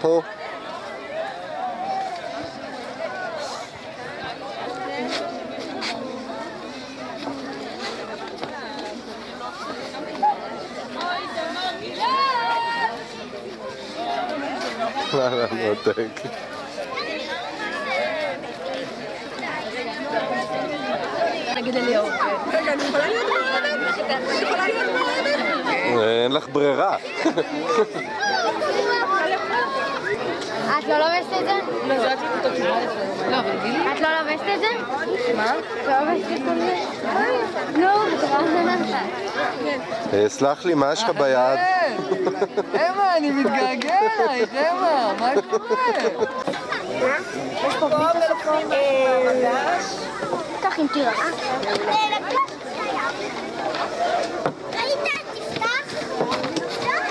פה. מותק. נגיד אליהו. רגע, אני יכולה להיות מעורבת? אני יכולה להיות מעורבת? אין לך ברירה. את לא לובשת את זה? לא, זה רק לכתוב תשובה לפעמים. לא, אבל גילי? את לא לובשת את זה? מה? את לא לובשת את זה? לא, סלח לי, מה יש לך ביד? אמה, אני מתגעגע אלייך, אמה, מה קורה? יש פה פיתה קח עם תירס.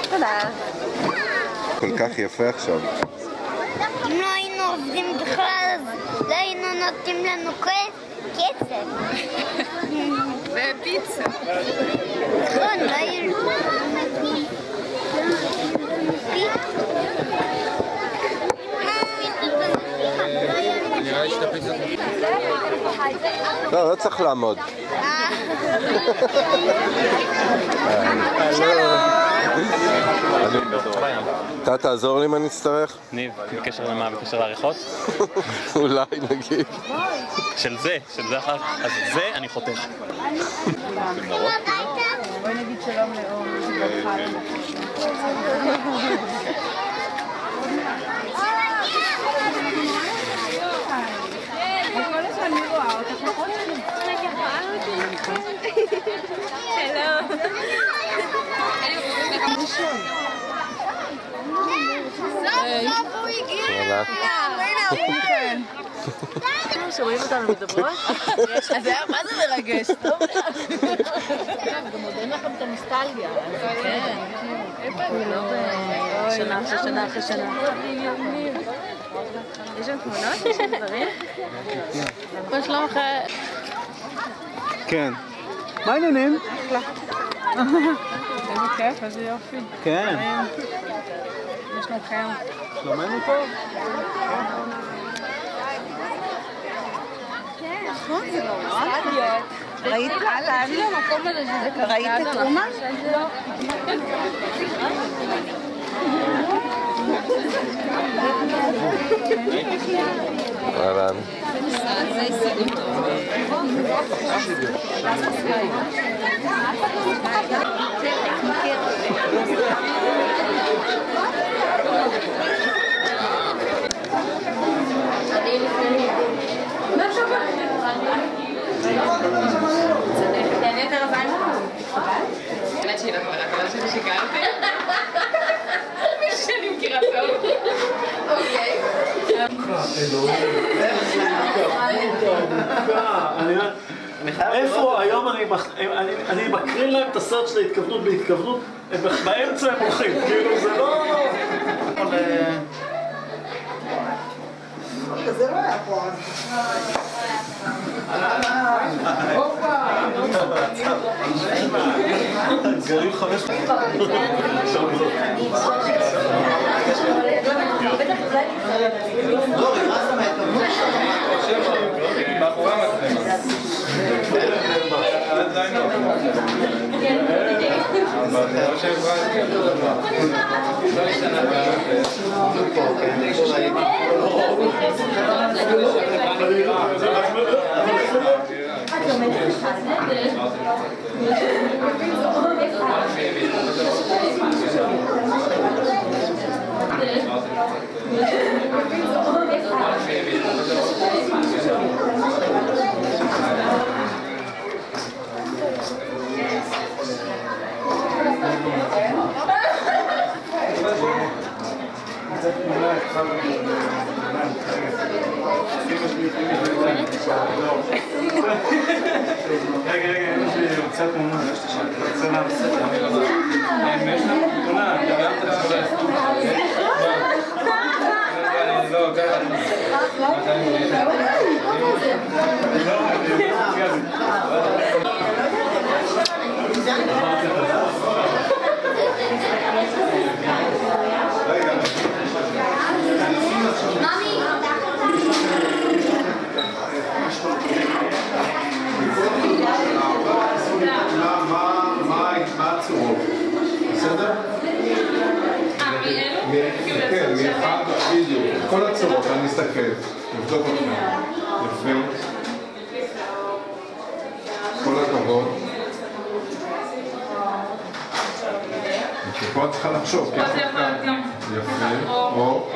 תודה. כל כך יפה עכשיו. אם לא היינו עובדים בכלל, אז לא היינו נותנים לנו כסף. ופיצה. נכון, לא היינו... לא, לא צריך לעמוד. אתה תעזור לי אם אני אצטרך? ניב, בקשר למה? בקשר לעריכות? אולי נגיד. של זה אחר כך. אז זה אני חותך. בואי נגיד שלום לאור. כל הזמן אני רואה אותך, נכון? סוף הוא הגיע! שרואים אותנו מדברות? אז מה זה מרגש? גם עוד אין לכם את הנוסטלגיה. כן. איפה אני לא שנה אחרי שנה אחרי שנה. יש שם תמונות? יש שם דברים? מה שלומך? כן. מה העניינים? איזה כיף, איזה יופי. כן. מה שלומכם? שלומנו טוב? נכון, זה נורא. ראית ראית את תרומה? אהלן. האמת שהיא לא חברה, אבל שאני שיקרתי. שאני מכירה טוב. אוקיי. איפה היום אני מקרין להם את הסרט של ההתכוונות בהתכוונות, באמצע הם הולכים, כאילו זה לא... זה לא היה פה אז. גרים 5 רגע, אמא שלי רוצה תמונה, יש לי שם, רוצה להמסת, אני לא יודע. כל הצורות, אני אסתכל, נבדוק אתכם. יפה. כל הכבוד. פה את צריכה לחשוב. פה זה יכול להיות גם. יפה. או.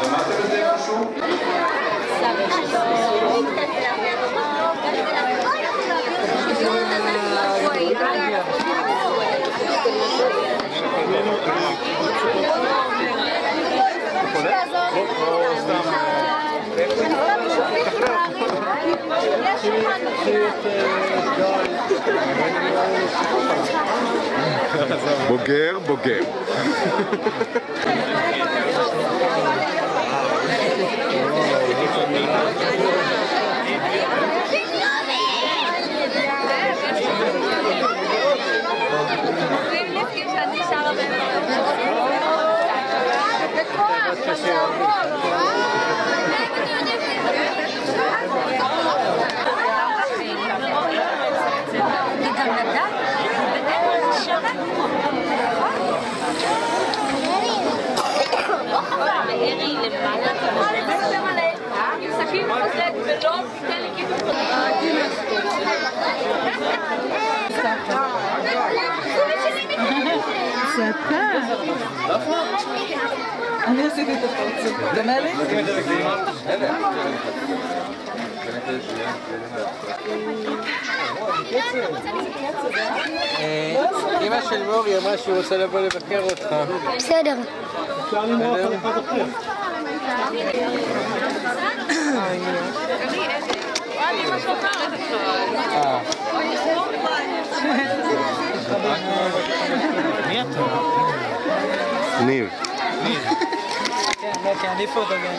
למדתם את זה איפשהו? בוגר, בוגר. זה אתה. אני עשיתי את הפרצוף. דומה לי? אמא של מורי אמרה שהיא רוצה לבוא לבקר אותך. בסדר. אפשר למרוח על אחד אחר. מי אתה? ניב. כן, אני פה דגן.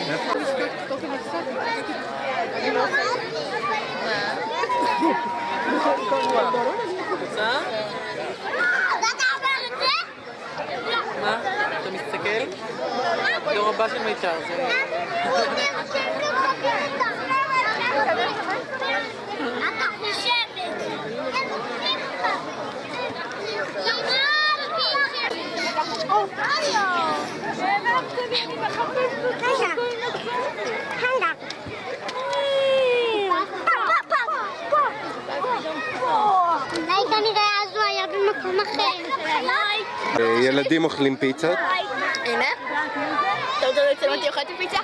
מה? אתה מסתכל? דור הבא של מיתר, זה... אתה חושבת. אולי כנראה אז הוא היה במקום אחר. ילדים אוכלים פיצות? הנה. אתה רוצה לצלם אותי אוכלת פיצה?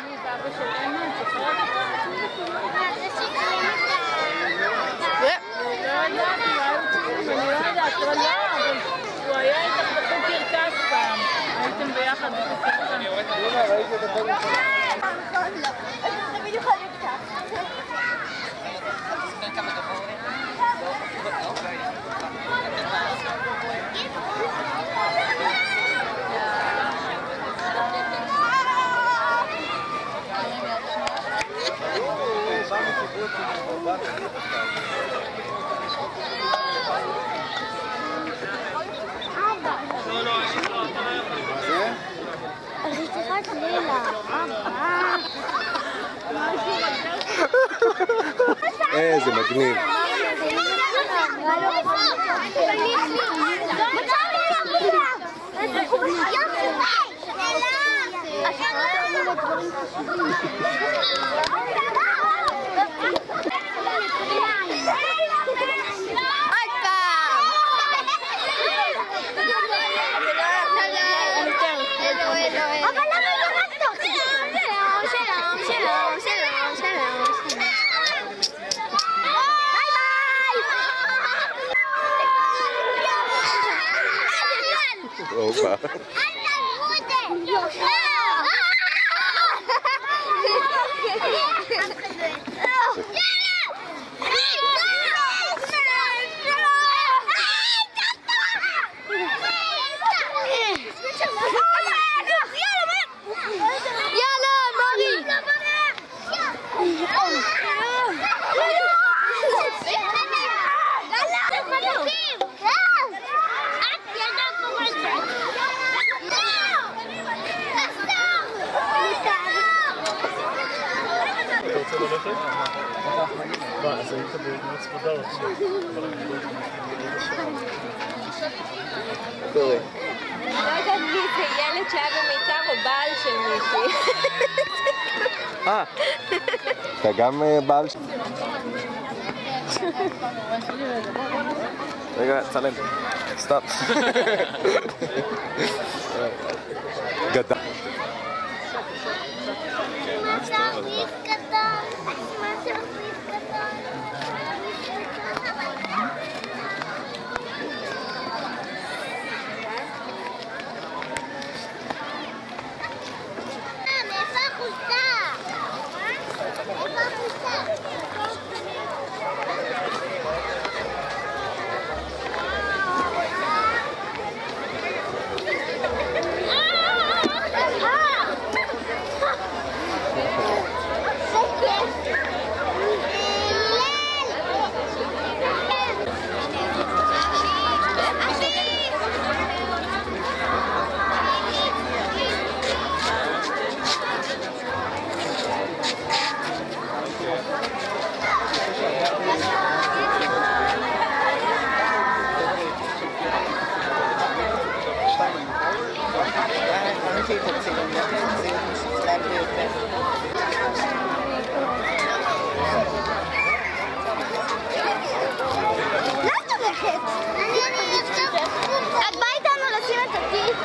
הוא היה איתך בחוג קרקס פעם, הייתם ביחד איזה מגניב. Opa. אז היית במוץ פודר עכשיו. קורה. לא יודעת מי זה ילד שהיה במיתר או בעל של מישהי. אתה גם בעל ש... רגע, צלם. סטאפ. גדל. את באה איתנו לשים את התיק?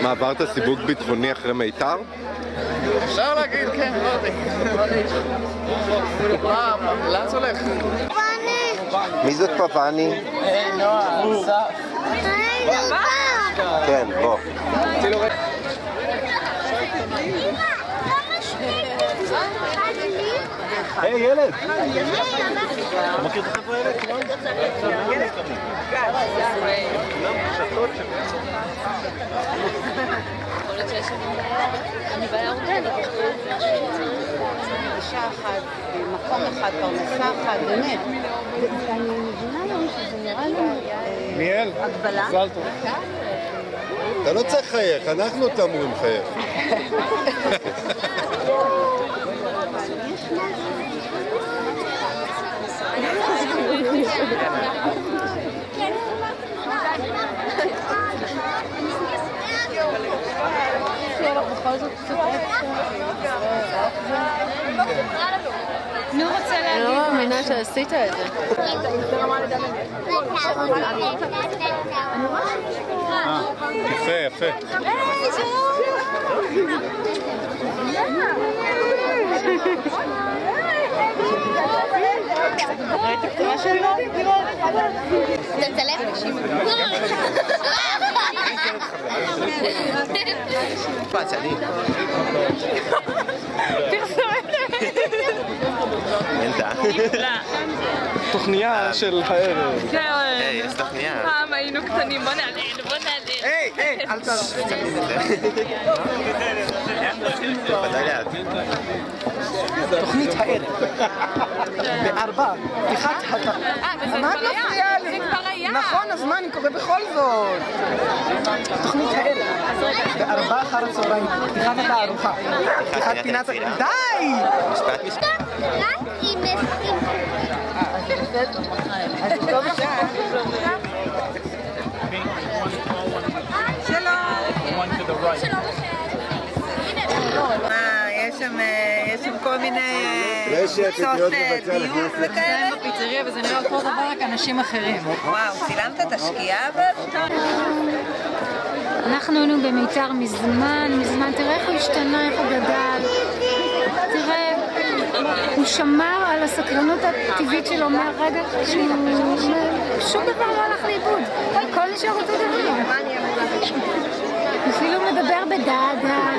מה, עברת סיווג ביטחוני אחרי מיתר? אפשר להגיד, כן, לא יודע. לאן זה הולך? מי זאת פפני? נועה, סף. כן, בוא. היי ילד! אתה מכיר את החבר'ה האלה? אישה אחת, במקום אחד, פרנסה אחת, באמת. ואני מבינה היום שזה נראה לי הגבלה. אתה לא צריך לחייך, אנחנו תאמרים חייך. נו רוצה להגיד. אני לא מאמינה שעשית את זה. יפה, יפה. ראית הכתובה שלו? תצלם נשים. תוכניה של הערב. היי, יש תוכניה. פעם היינו קטנים, בוא נעלה. היי, אל תעלה. ודאי לאט. תוכנית הערב. בארבע, פתיחת התא. מה את מפריעה לי? זה כבר היה. נכון, אז מה אני קורא בכל זאת? תוכנית הערב. בארבע אחר הצהריים, פתיחת התערוכה. פתיחת פינת... די! משפט. רק עם מסכים. יש שם כל מיני קבוצות דיוק וכאלה. בפיצריה וזה נראה אותו דבר רק אנשים אחרים. וואו, צילמת את השקיעה אבל? אנחנו היינו במיתר מזמן, תראה איך הוא השתנה, איך הוא גדל. תראה, הוא שמר על הסקרנות הטבעית שלו מהרגע שום דבר לא הלך לאיבוד. הכל נשאר אותו דבר. אפילו מדבר בדאדה.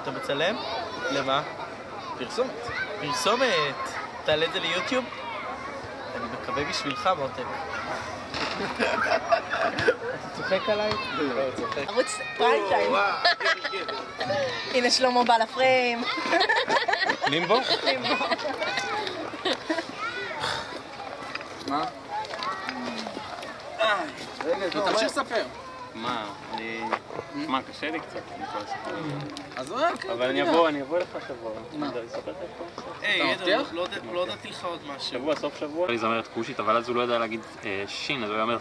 אתה מצלם? למה? פרסומת. פרסומת! תעלה את זה ליוטיוב? אני מקווה בשבילך, מותק. אתה צוחק עליי? לא, צוחק. ערוץ פריים טיים. הנה שלמה בא לפריים. לימבו? לימבו. מה? רגע, תמשיך לספר. מה? מה, קשה לי קצת. אז רק... אבל אני אבוא לך שבוע. מה? היי, לא הודעתי לך עוד משהו. שבוע, סוף שבוע. היא זמרת כושית, אבל אז הוא לא יודע להגיד שין, אז הוא אומר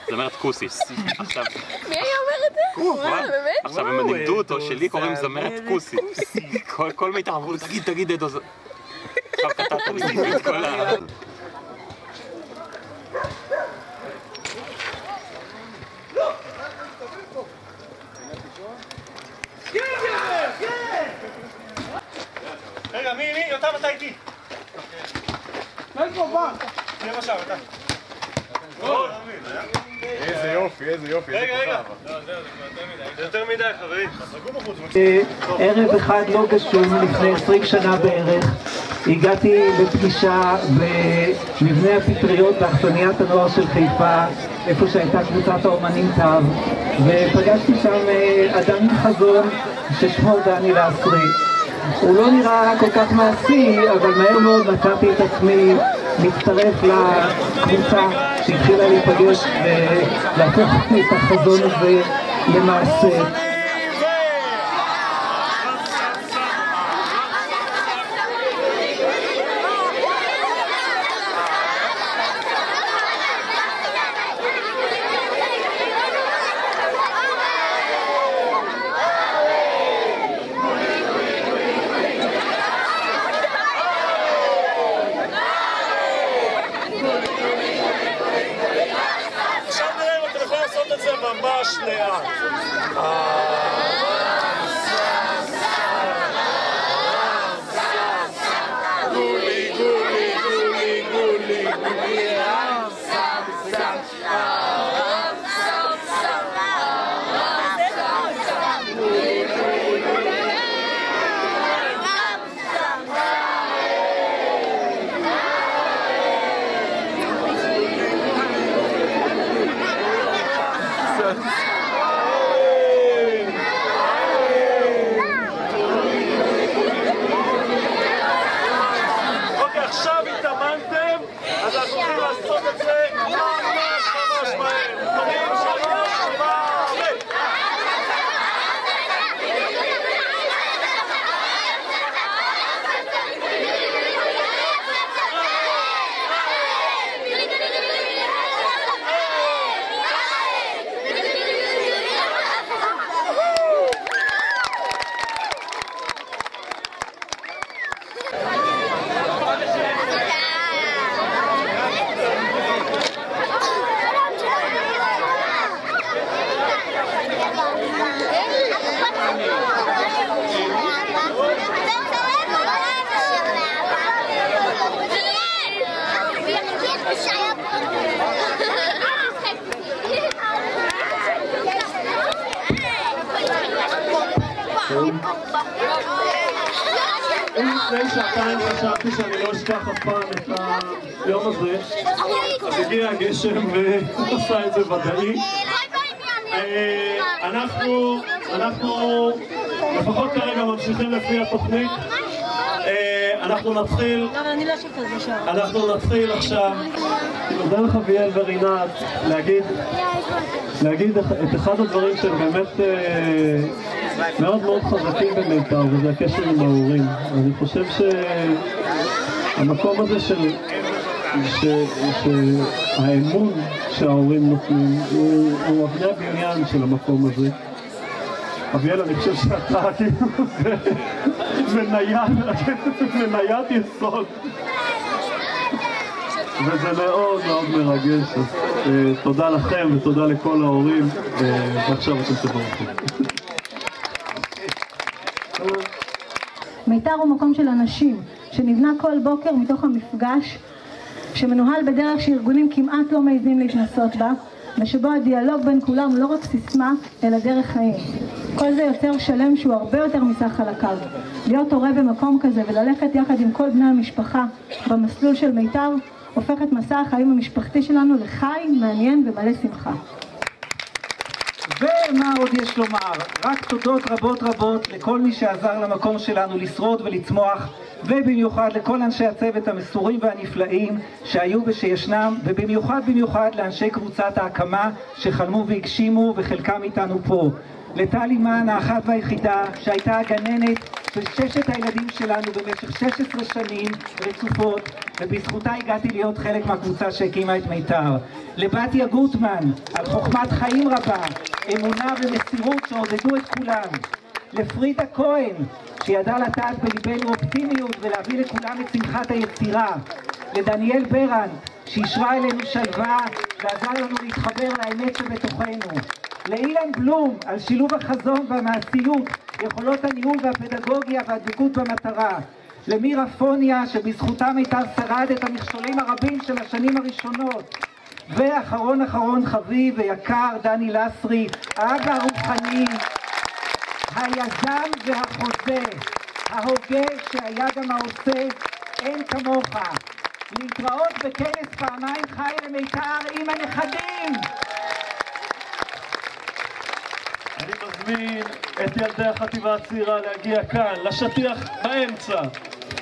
זמרת כוסית. עכשיו... מי היה אומר את זה? וואו, באמת? עכשיו הם לימדו אותו שלי קוראים זמרת כוסית. כל מיתר אמרו, תגיד עדו זה... עכשיו קטעת לי את כל ה... רגע, מי? יותם, אתה איתי. איפה בא? תהיה משם, אתה. איזה יופי. רגע. זה יותר מדי, חברים. ערב אחד לא גשום, לפני 20 שנה בערך, הגעתי לפגישה במבנה הפטריות באכסניית הנוער של חיפה, איפה שהייתה קבוצת האומנים תו, ופגשתי שם אדם עם חזון ששמו דני לסרי. הוא לא נראה כל כך מעשי, אבל מהר מאוד מצאתי את עצמי מצטרף לקבוצה שהתחילה להיפגש ולהפוך את החזון הזה למעשה. ממש לאט. לפני שעתיים חשבתי שאני לא אשכח אף פעם את היום הזה, אז הגיע הגשם ועשה את זה ודאי. אנחנו לפחות כרגע ממשיכים לפי התוכנית. אנחנו נתחיל עכשיו, נודה לך אביאל ורינת להגיד את אחד הדברים שהם באמת מאוד מאוד חזקים במיתר, וזה הקשר עם ההורים. אני חושב שהמקום הזה שהאמון שההורים נותנים הוא אבני הבניין של המקום הזה. אביאל, אני חושב שאתה כאילו מניית יסוד, וזה מאוד מאוד מרגש. תודה לכם ותודה לכל ההורים, ועכשיו אתם תברכו. מיתר הוא מקום של אנשים שנבנה כל בוקר מתוך המפגש, שמנוהל בדרך שארגונים כמעט לא מעיזים להתנסות בה, ושבו הדיאלוג בין כולם הוא לא רק סיסמה אלא דרך חיים. כל זה יוצר שלם שהוא הרבה יותר מסך חלקיו. להיות הורה במקום כזה וללכת יחד עם כל בני המשפחה במסלול של מיתר, הופך את מסע החיים המשפחתי שלנו לחי, מעניין ומלא שמחה. ומה עוד יש לומר? רק תודות רבות רבות לכל מי שעזר למקום שלנו לשרוד ולצמוח, ובמיוחד לכל אנשי הצוות המסורים והנפלאים שהיו ושישנם, ובמיוחד לאנשי קבוצת ההקמה שחלמו והגשימו וחלקם איתנו פה. לטל אימן האחת והיחידה שהייתה הגננת של 6 הילדים שלנו במשך 16 שנים רצופות, ובזכותה הגעתי להיות חלק מהקבוצה שהקימה את מיתר. לבתיה גוטמן על חוכמת חיים רבה, אמונה ומסירות שעודדו את כולם. לפרידה כהן שידעה לטעת בליבנו אופטימיות ולהביא לכולם את שמחת היצירה. לדניאל ברנט שישרה אלינו שלווה ועזר לנו להתחבר לאמת שבתוכנו. לאילן בלום על שילוב החזון והמעשיות, יכולות הניהול והפדגוגיה והדבקות במטרה. למירה פוניה שבזכותה מיתר שרד את המכשולים הרבים של השנים הראשונות. ואחרון חביב ויקר דני לסרי, האבא הרוחני, היזם והחוזה, ההוגה שהיה גם העושה, אין כמוך. להתראות בכנס פעמיים חי למיתר עם הנכדים. אני מזמין את ילדי החטיבה הצעירה להגיע כאן, לשטיח באמצע.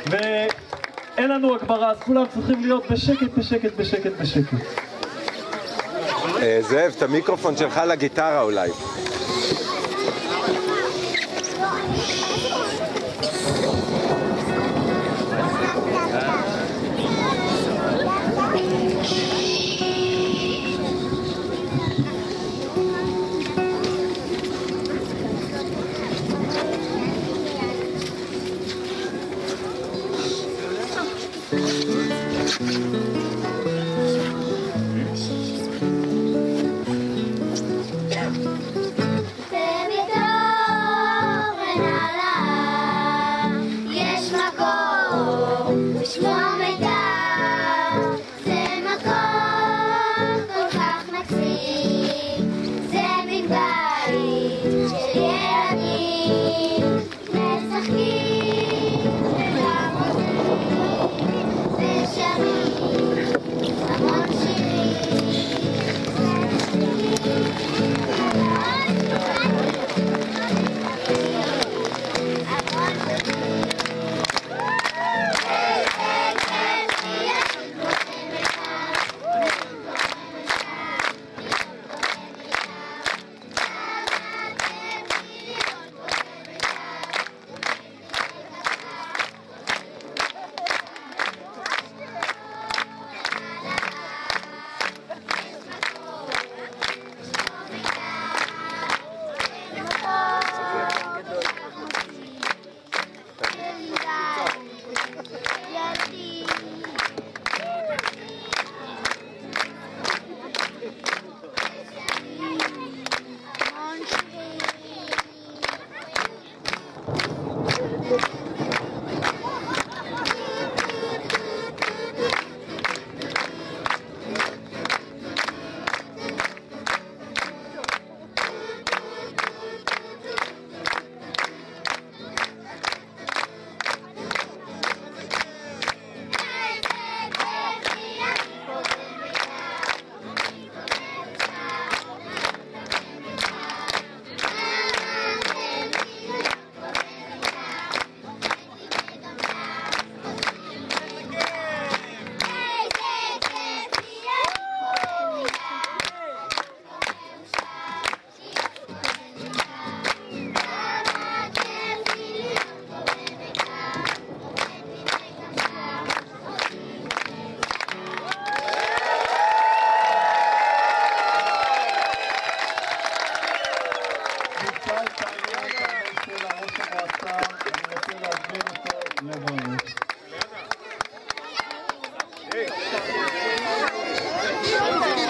ואין לנו הגברה, אז כולם צריכים להיות בשקט. זאב, את המיקרופון שלך לגיטרה אולי.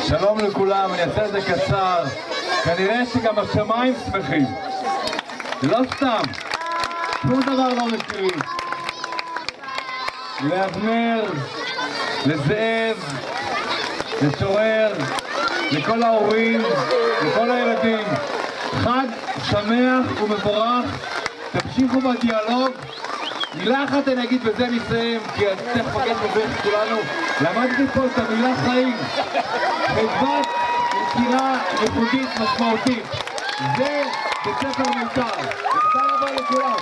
שלום לכולם, אני אעשה את זה קצר. כנראה שגם השמיים שמחים. לא סתם, שום דבר לא מכירים. לאבנר, לזאב, לשורר, לכל ההורים, לכל הילדים. חג שמח ומבורך, תמשיכו בדיאלוג. מילה אחת אני אגיד בזה נסיים, כי אני צריך לפגש בברך כולנו. למדתי פה את המילה חיים. חדוות יצירה ייחודית משמעותית. זה בית ספר מיתר. תודה רבה לכולם.